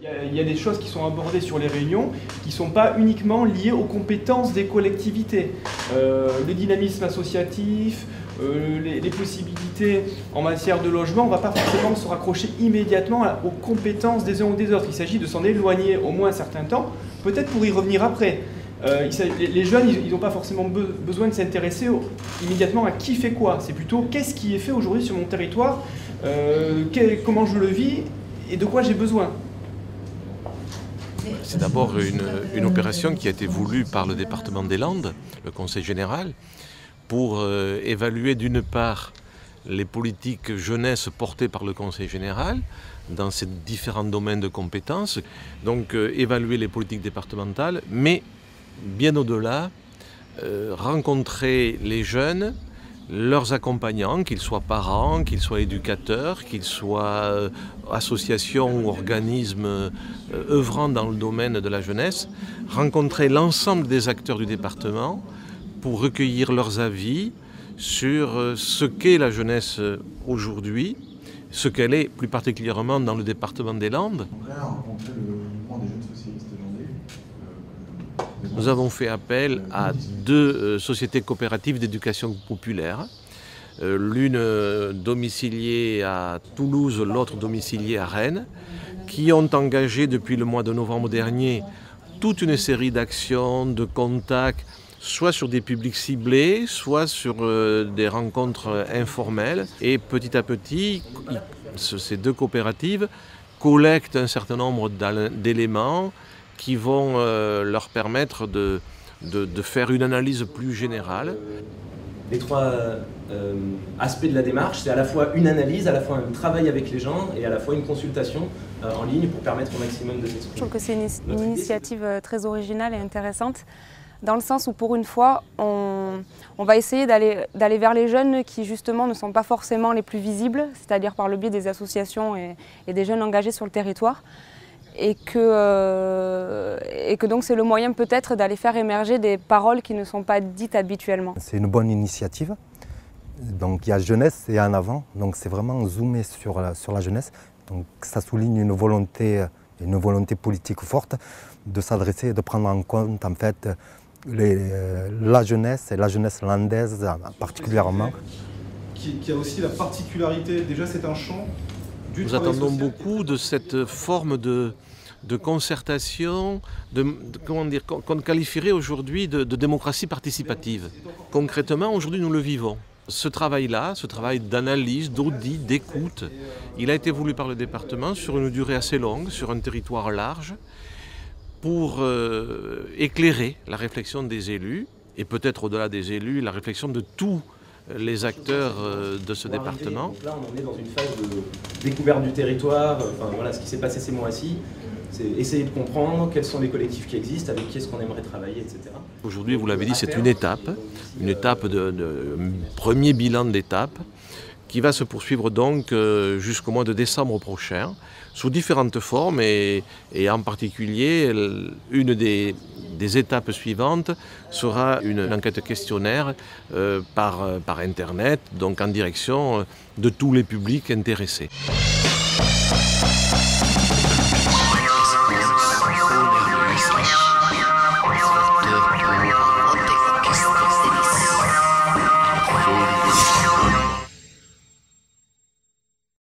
Il y a des choses qui sont abordées sur les réunions qui ne sont pas uniquement liées aux compétences des collectivités. Le dynamisme associatif, les possibilités en matière de logement, on ne va pas forcément se raccrocher immédiatement aux compétences des uns ou des autres. Il s'agit de s'en éloigner au moins un certain temps, peut-être pour y revenir après. Les jeunes, ils n'ont pas forcément besoin de s'intéresser immédiatement à qui fait quoi. C'est plutôt qu'est-ce qui est fait aujourd'hui sur mon territoire, comment je le vis et de quoi j'ai besoin. C'est d'abord une opération qui a été voulue par le département des Landes, le Conseil général, pour évaluer d'une part les politiques jeunesse portées par le Conseil général dans ces différents domaines de compétences, donc évaluer les politiques départementales, mais bien au-delà, rencontrer les jeunes, leurs accompagnants, qu'ils soient parents, qu'ils soient éducateurs, qu'ils soient associations ou organismes œuvrant dans le domaine de la jeunesse, rencontrer l'ensemble des acteurs du département pour recueillir leurs avis sur ce qu'est la jeunesse aujourd'hui, ce qu'elle est plus particulièrement dans le département des Landes. Nous avons fait appel à deux sociétés coopératives d'éducation populaire, l'une domiciliée à Toulouse, l'autre domiciliée à Rennes, qui ont engagé depuis le mois de novembre dernier toute une série d'actions, de contacts, soit sur des publics ciblés, soit sur des rencontres informelles. Et petit à petit, ces deux coopératives collectent un certain nombre d'éléments qui vont leur permettre de faire une analyse plus générale. Les trois aspects de la démarche, c'est à la fois une analyse, à la fois un travail avec les gens et à la fois une consultation en ligne pour permettre au maximum de s'exprimer. Je trouve que c'est une initiative très originale et intéressante, dans le sens où pour une fois, on va essayer d'aller vers les jeunes qui justement ne sont pas forcément les plus visibles, c'est-à-dire par le biais des associations et des jeunes engagés sur le territoire. Et que donc c'est le moyen peut-être d'aller faire émerger des paroles qui ne sont pas dites habituellement. C'est une bonne initiative. Donc il y a jeunesse et en avant, donc c'est vraiment zoomé sur la jeunesse. Donc ça souligne une volonté politique forte de s'adresser et de prendre en compte en fait la jeunesse et la jeunesse landaise particulièrement. Qui a aussi la particularité, déjà c'est un champ. Nous attendons beaucoup de cette forme de concertation, qu'on qualifierait aujourd'hui de démocratie participative. Concrètement, aujourd'hui, nous le vivons. Ce travail-là, ce travail d'analyse, d'audit, d'écoute, il a été voulu par le département sur une durée assez longue, sur un territoire large, pour éclairer la réflexion des élus, et peut-être au-delà des élus, la réflexion de tous les acteurs de ce département. Donc là, on est dans une phase de découverte du territoire, enfin, voilà, ce qui s'est passé ces mois-ci, c'est essayer de comprendre quels sont les collectifs qui existent, avec qui est-ce qu'on aimerait travailler, etc. Aujourd'hui, vous l'avez dit, c'est une étape de premier bilan d'étape, qui va se poursuivre donc jusqu'au mois de décembre prochain, sous différentes formes et en particulier, une des étapes suivantes sera une enquête questionnaire par Internet, donc en direction de tous les publics intéressés.